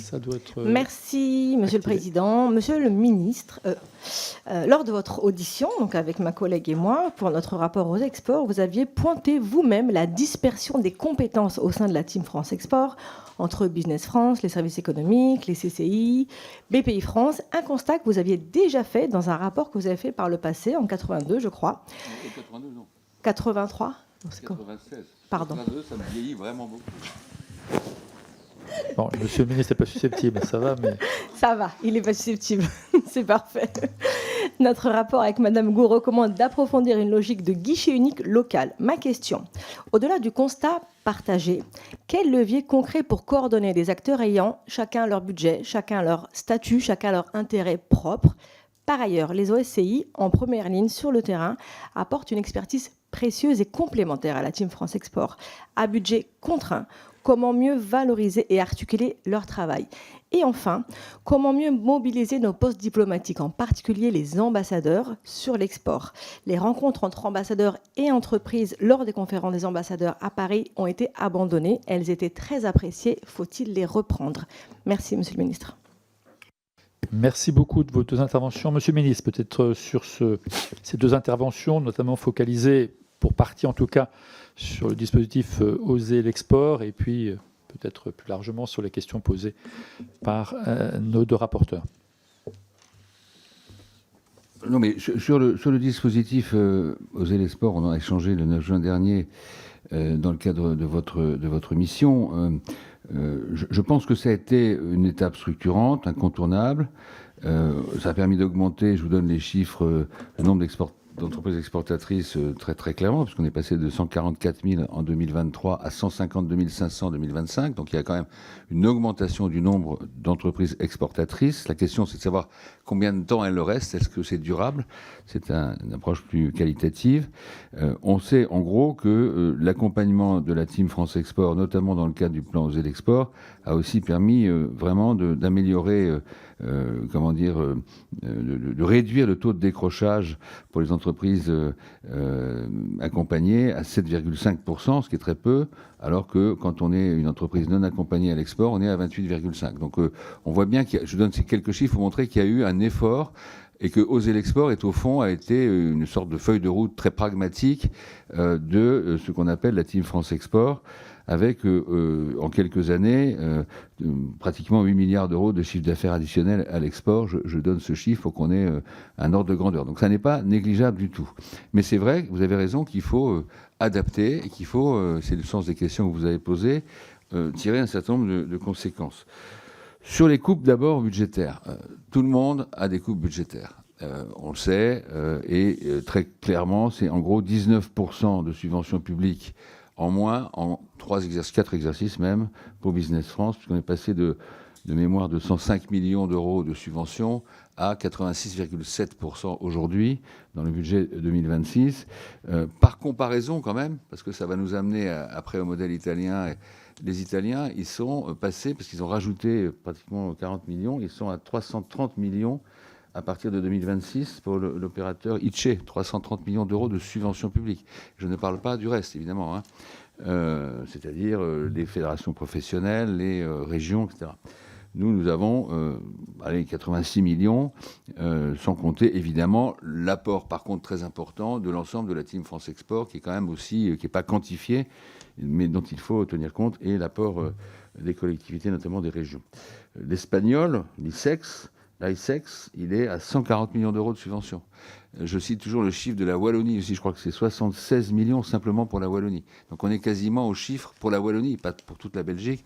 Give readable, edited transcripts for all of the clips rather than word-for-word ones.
Ça doit être... Merci, Monsieur le Président. Monsieur le Ministre, lors de votre audition, donc avec ma collègue et moi, pour notre rapport aux exports, vous aviez pointé vous-même la dispersion des compétences au sein de la Team France Export entre Business France, les services économiques, les CCI, BPI France, un constat que vous aviez déjà fait dans un rapport que vous avez fait par le passé, en 82, je crois. 82, non. 83 non, 96. Pardon. 82, ça me vieillit vraiment beaucoup. Bon, monsieur le ministre n'est pas susceptible, ça va, mais... Ça va, il n'est pas susceptible. C'est parfait. Notre rapport avec Madame Goux recommande d'approfondir une logique de guichet unique local. Ma question, au-delà du constat partagé, quel levier concret pour coordonner des acteurs ayant chacun leur budget, chacun leur statut, chacun leur intérêt propre? Par ailleurs, les OSCI, en première ligne sur le terrain, apportent une expertise précieuse et complémentaire à la Team France Export. À budget contraint, comment mieux valoriser et articuler leur travail? Et enfin, comment mieux mobiliser nos postes diplomatiques, en particulier les ambassadeurs, sur l'export? Les rencontres entre ambassadeurs et entreprises lors des conférences des ambassadeurs à Paris ont été abandonnées. Elles étaient très appréciées. Faut-il les reprendre? Merci, Monsieur le Ministre. Merci beaucoup de vos deux interventions. Monsieur le ministre, peut-être sur ces deux interventions, notamment focalisées, pour partie en tout cas, sur le dispositif Oser l'export, et puis peut-être plus largement sur les questions posées par nos deux rapporteurs. Non, mais sur le dispositif Oser l'export, on en a échangé le 9 juin dernier dans le cadre de votre mission. Je pense que ça a été une étape structurante, incontournable. Ça a permis d'augmenter, je vous donne les chiffres, le nombre d'entreprises exportatrices très très clairement, parce qu'on est passé de 144 000 en 2023 à 152 500 en 2025. Donc il y a quand même une augmentation du nombre d'entreprises exportatrices. La question, c'est de savoir combien de temps elles le restent. Est-ce que c'est durable? C'est une approche plus qualitative. On sait en gros que l'accompagnement de la Team France Export, notamment dans le cadre du plan Oser l'export, a aussi permis vraiment d'améliorer, de réduire le taux de décrochage pour les entreprises accompagnées à 7,5%, ce qui est très peu, alors que quand on est une entreprise non accompagnée à l'export, on est à 28,5%. Donc on voit bien je donne ces quelques chiffres pour montrer qu'il y a eu un effort et que Oser l'export a été une sorte de feuille de route très pragmatique de ce qu'on appelle la Team France Export, avec en quelques années pratiquement 8 milliards d'euros de chiffre d'affaires additionnel à l'export. Je donne ce chiffre pour qu'on ait un ordre de grandeur. Donc ça n'est pas négligeable du tout. Mais c'est vrai, vous avez raison, qu'il faut adapter et qu'il faut, c'est le sens des questions que vous avez posées, tirer un certain nombre de conséquences. Sur les coupes d'abord budgétaires, tout le monde a des coupes budgétaires. On le sait, et très clairement, c'est en gros 19% de subventions publiques en moins en 4 exercices même pour Business France, puisqu'on est passé de mémoire de 105 millions d'euros de subventions à 86,7% aujourd'hui dans le budget 2026. Par comparaison quand même, parce que ça va nous amener après au modèle italien. Les Italiens, ils sont passés, parce qu'ils ont rajouté pratiquement 40 millions, ils sont à 330 millions à partir de 2026 pour l'opérateur ICE, 330 millions d'euros de subventions publiques. Je ne parle pas du reste, évidemment, hein. C'est-à-dire les fédérations professionnelles, les régions, etc. Nous avons 86 millions, sans compter évidemment l'apport, par contre très important, de l'ensemble de la Team France Export, qui est quand même aussi, qui n'est pas quantifié, mais dont il faut tenir compte, et l'apport des collectivités, notamment des régions. L'Espagnol, l'ISEX, il est à 140 millions d'euros de subventions. Je cite toujours le chiffre de la Wallonie aussi, je crois que c'est 76 millions simplement pour la Wallonie. Donc on est quasiment au chiffre pour la Wallonie, pas pour toute la Belgique.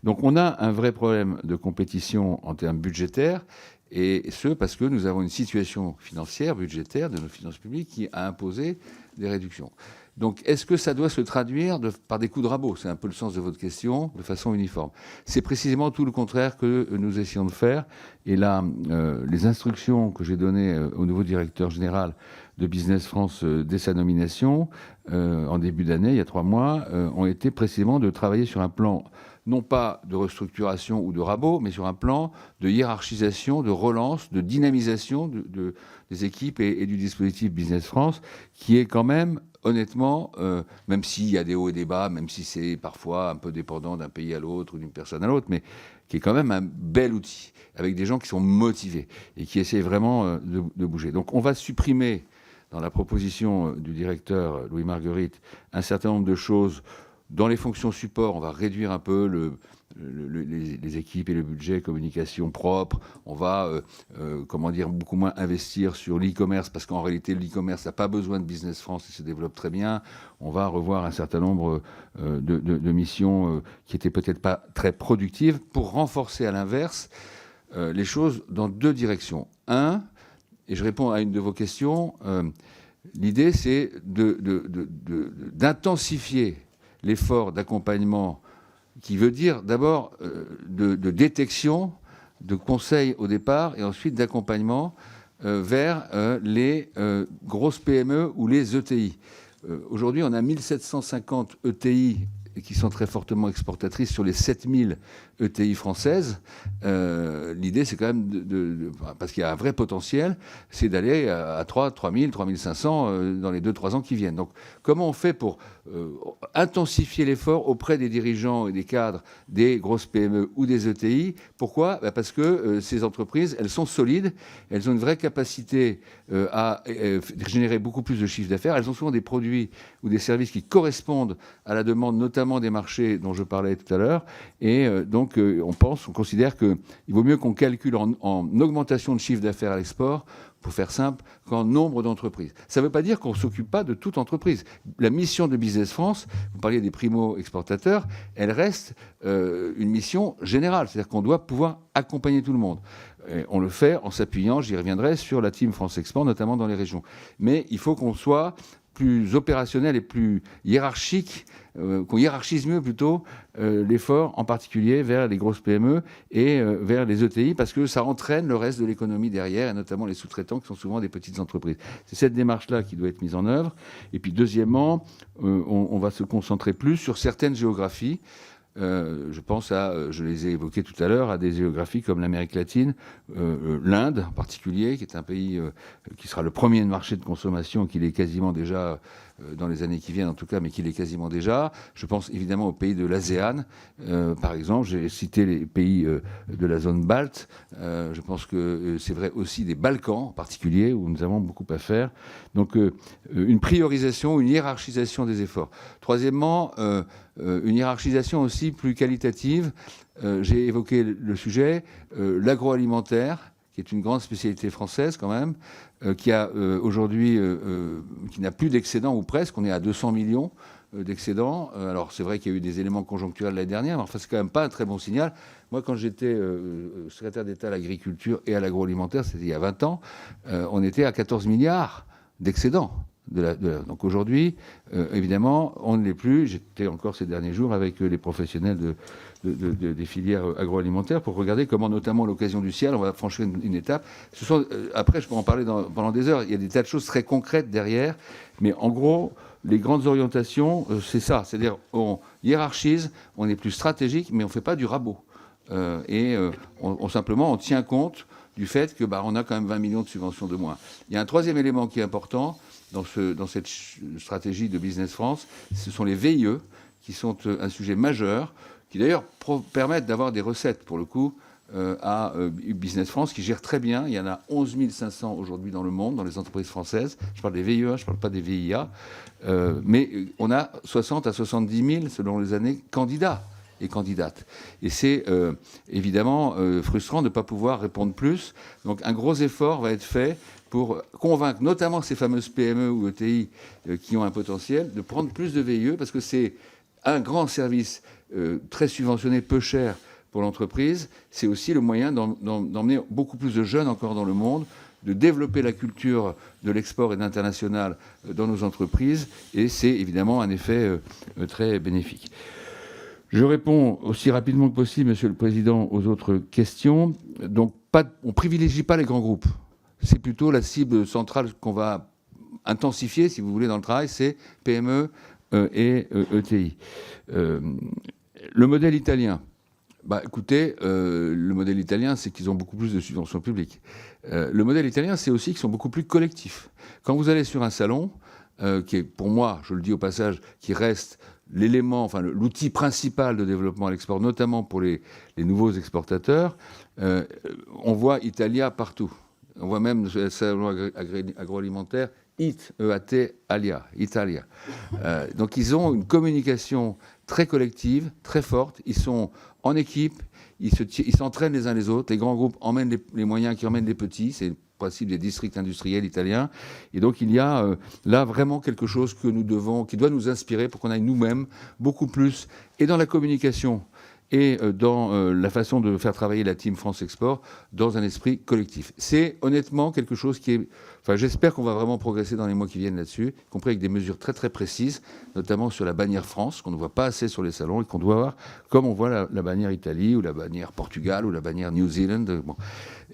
Donc on a un vrai problème de compétition en termes budgétaires, et ce parce que nous avons une situation financière, budgétaire de nos finances publiques qui a imposé des réductions. Donc, est-ce que ça doit se traduire par des coups de rabot? C'est un peu le sens de votre question, de façon uniforme. C'est précisément tout le contraire que nous essayons de faire. Et là, les instructions que j'ai données au nouveau directeur général de Business France dès sa nomination, en début d'année, il y a 3 mois, ont été précisément de travailler sur un plan, non pas de restructuration ou de rabot, mais sur un plan de hiérarchisation, de relance, de dynamisation des équipes et du dispositif Business France, qui est quand même, honnêtement, même s'il y a des hauts et des bas, même si c'est parfois un peu dépendant d'un pays à l'autre ou d'une personne à l'autre, mais qui est quand même un bel outil, avec des gens qui sont motivés et qui essaient vraiment de bouger. Donc on va supprimer, dans la proposition du directeur Louis Marguerite, un certain nombre de choses. Dans les fonctions support, on va réduire un peu les équipes et le budget communication propre. On va, beaucoup moins investir sur l'e-commerce, parce qu'en réalité, l'e-commerce n'a pas besoin de Business France, il se développe très bien. On va revoir un certain nombre de missions qui n'étaient peut-être pas très productives, pour renforcer à l'inverse les choses dans deux directions. Un, et je réponds à une de vos questions, l'idée c'est d'intensifier l'effort d'accompagnement, qui veut dire d'abord de détection, de conseil au départ, et ensuite d'accompagnement vers les grosses PME ou les ETI. Aujourd'hui, on a 1750 ETI qui sont très fortement exportatrices sur les 7000 ETI françaises. L'idée, c'est quand même, parce qu'il y a un vrai potentiel, c'est d'aller à 3000, 3500 dans les 2-3 ans qui viennent. Donc, comment on fait pour intensifier l'effort auprès des dirigeants et des cadres des grosses PME ou des ETI? Pourquoi ? Parce que ces entreprises, elles sont solides, elles ont une vraie capacité à générer beaucoup plus de chiffre d'affaires. Elles ont souvent des produits ou des services qui correspondent à la demande, notamment des marchés dont je parlais tout à l'heure. Et donc, on considère qu'il vaut mieux qu'on calcule en augmentation de chiffre d'affaires à l'export, pour faire simple, qu'en nombre d'entreprises. Ça ne veut pas dire qu'on ne s'occupe pas de toute entreprise. La mission de Business France, vous parliez des primo-exportateurs, elle reste une mission générale. C'est-à-dire qu'on doit pouvoir accompagner tout le monde. Et on le fait en s'appuyant, j'y reviendrai, sur la team France Export, notamment dans les régions. Mais il faut qu'on soit plus opérationnel et plus hiérarchique, qu'on hiérarchise mieux plutôt l'effort, en particulier vers les grosses PME et vers les ETI, parce que ça entraîne le reste de l'économie derrière, et notamment les sous-traitants qui sont souvent des petites entreprises. C'est cette démarche-là qui doit être mise en œuvre. Et puis deuxièmement, on va se concentrer plus sur certaines géographies. Je pense je les ai évoqués tout à l'heure, à des géographies comme l'Amérique latine, l'Inde en particulier, qui est un pays qui sera le premier marché de consommation, qu'il est quasiment déjà dans les années qui viennent en tout cas, mais qu'il est quasiment déjà. Je pense évidemment aux pays de l'ASEAN, par exemple. J'ai cité les pays de la zone balte. Je pense que c'est vrai aussi des Balkans en particulier, où nous avons beaucoup à faire. Donc une priorisation, une hiérarchisation des efforts. Troisièmement, une hiérarchisation aussi plus qualitative. J'ai évoqué le sujet, l'agroalimentaire, qui est une grande spécialité française quand même, qui a aujourd'hui, qui n'a plus d'excédent, ou presque. On est à 200 millions d'excédents. Alors c'est vrai qu'il y a eu des éléments conjoncturels l'année dernière, mais enfin c'est quand même pas un très bon signal. Moi, quand j'étais secrétaire d'État à l'agriculture et à l'agroalimentaire, c'était il y a 20 ans, on était à 14 milliards d'excédents. Donc aujourd'hui, évidemment, on ne l'est plus. J'étais encore ces derniers jours avec les professionnels des filières agroalimentaires pour regarder comment, notamment à l'occasion du ciel, on va franchir une étape. Après, je peux en parler pendant des heures. Il y a des tas de choses très concrètes derrière. Mais en gros, les grandes orientations, c'est ça. C'est-à-dire, on hiérarchise, on est plus stratégique, mais on ne fait pas du rabot. Simplement, on tient compte du fait que on a quand même 20 millions de subventions de moins. Il y a un troisième élément qui est important dans cette stratégie de Business France, ce sont les VIE, qui sont un sujet majeur, qui d'ailleurs permettent d'avoir des recettes, pour le coup, à Business France, qui gère très bien. Il y en a 11 500 aujourd'hui dans le monde, dans les entreprises françaises. Je parle des VIE, je ne parle pas des VIA. Mais on a 60 à 70 000, selon les années, candidats et candidates. Et c'est évidemment frustrant de ne pas pouvoir répondre plus. Donc un gros effort va être fait pour convaincre notamment ces fameuses PME ou ETI qui ont un potentiel de prendre plus de VIE, parce que c'est un grand service très subventionné, peu cher pour l'entreprise. C'est aussi le moyen d'emmener beaucoup plus de jeunes encore dans le monde, de développer la culture de l'export et de l'international dans nos entreprises, et c'est évidemment un effet très bénéfique. Je réponds aussi rapidement que possible, Monsieur le Président, aux autres questions. Donc, on ne privilégie pas les grands groupes. C'est plutôt la cible centrale qu'on va intensifier, si vous voulez, dans le travail, c'est PME et ETI. Le modèle italien. Écoutez, le modèle italien, c'est qu'ils ont beaucoup plus de subventions publiques. Le modèle italien, c'est aussi qu'ils sont beaucoup plus collectifs. Quand vous allez sur un salon, qui est, pour moi, je le dis au passage, qui reste l'élément, enfin l'outil principal de développement à l'export, notamment pour les nouveaux exportateurs. On voit Italia partout. On voit même le salon agroalimentaire EAT, Italia. Donc ils ont une communication très collective, très forte. Ils sont en équipe, ils s'entraînent les uns les autres. Les grands groupes emmènent les moyens qui emmènent les petits. C'est le principe des districts industriels italiens. Et donc il y a là vraiment quelque chose qui doit nous inspirer pour qu'on aille nous-mêmes beaucoup plus, et dans la communication et dans la façon de faire travailler la Team France Export dans un esprit collectif. C'est honnêtement quelque chose qui est... Enfin, j'espère qu'on va vraiment progresser dans les mois qui viennent là-dessus, y compris avec des mesures très très précises, notamment sur la bannière France, qu'on ne voit pas assez sur les salons et qu'on doit avoir, comme on voit la bannière Italie ou la bannière Portugal ou la bannière New Zealand. Bon.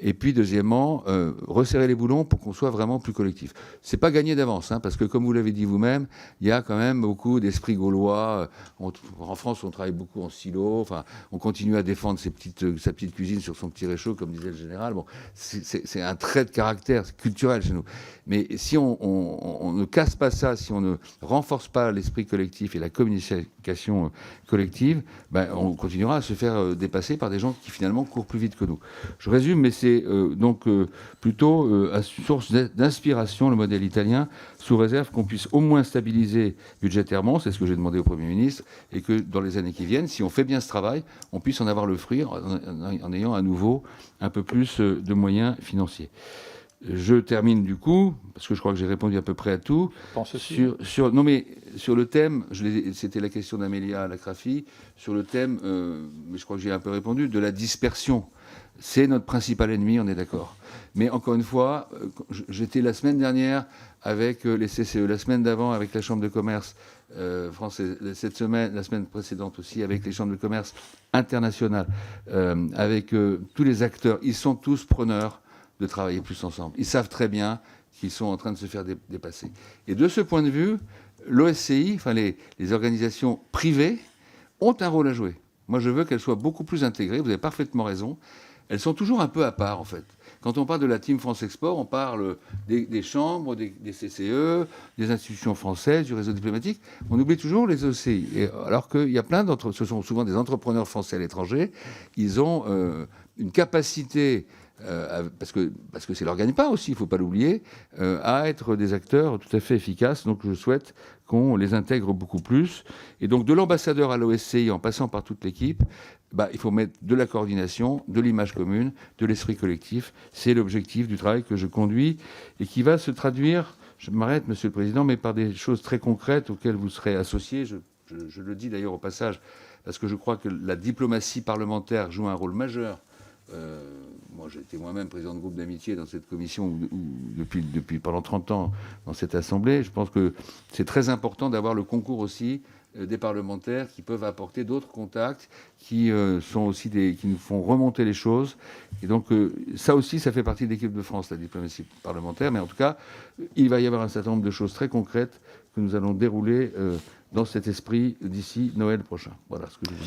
Et puis, deuxièmement, resserrer les boulons pour qu'on soit vraiment plus collectif. C'est pas gagné d'avance, hein, parce que comme vous l'avez dit vous-même, il y a quand même beaucoup d'esprit gaulois. En France, on travaille beaucoup en silo. Enfin, on continue à défendre sa petite cuisine sur son petit réchaud, comme disait le général. Bon, c'est un trait de caractère, c'est culturel chez nous. Mais si on ne casse pas ça, si on ne renforce pas l'esprit collectif et la communication collective, ben, on continuera à se faire dépasser par des gens qui finalement courent plus vite que nous. Je résume, mais c'est donc plutôt à source d'inspiration, le modèle italien, sous réserve qu'on puisse au moins stabiliser budgétairement, c'est ce que j'ai demandé au Premier ministre, et que dans les années qui viennent, si on fait bien ce travail, on puisse en avoir le fruit en ayant à nouveau un peu plus de moyens financiers. Je termine du coup, parce que je crois que j'ai répondu à peu près à tout. Je pense aussi. Non mais sur le thème, c'était la question d'Amélia Lacrafi, sur le thème, mais je crois que j'ai un peu répondu, de la dispersion. C'est notre principal ennemi, on est d'accord. Mais encore une fois, j'étais la semaine dernière avec les CCE, la semaine d'avant avec la Chambre de commerce française, cette semaine, la semaine précédente aussi avec les chambres de commerce internationales, avec tous les acteurs. Ils sont tous preneurs de travailler plus ensemble. Ils savent très bien qu'ils sont en train de se faire dépasser. Et de ce point de vue, l'OSCI, enfin les organisations privées, ont un rôle à jouer. Moi, je veux qu'elles soient beaucoup plus intégrées. Vous avez parfaitement raison. Elles sont toujours un peu à part, en fait. Quand on parle de la Team France Export, on parle des chambres, des CCE, des institutions françaises, du réseau diplomatique. On oublie toujours les OCI. Alors qu'il y a plein ce sont souvent des entrepreneurs français à l'étranger. Ils ont une capacité... parce que c'est leur gagne-pain aussi, il ne faut pas l'oublier, à être des acteurs tout à fait efficaces. Donc je souhaite qu'on les intègre beaucoup plus. Et donc de l'ambassadeur à l'OSCI, en passant par toute l'équipe, il faut mettre de la coordination, de l'image commune, de l'esprit collectif. C'est l'objectif du travail que je conduis et qui va se traduire, je m'arrête Monsieur le Président, mais par des choses très concrètes auxquelles vous serez associés. Je le dis d'ailleurs au passage, parce que je crois que la diplomatie parlementaire joue un rôle majeur. Moi, j'ai été moi-même président de groupe d'amitié dans cette commission depuis pendant 30 ans dans cette assemblée. Je pense que c'est très important d'avoir le concours aussi des parlementaires qui peuvent apporter d'autres contacts, qui sont aussi qui nous font remonter les choses. Et donc ça aussi, ça fait partie de l'équipe de France, la diplomatie parlementaire. Mais en tout cas, il va y avoir un certain nombre de choses très concrètes que nous allons dérouler dans cet esprit d'ici Noël prochain. Voilà ce que je voulais.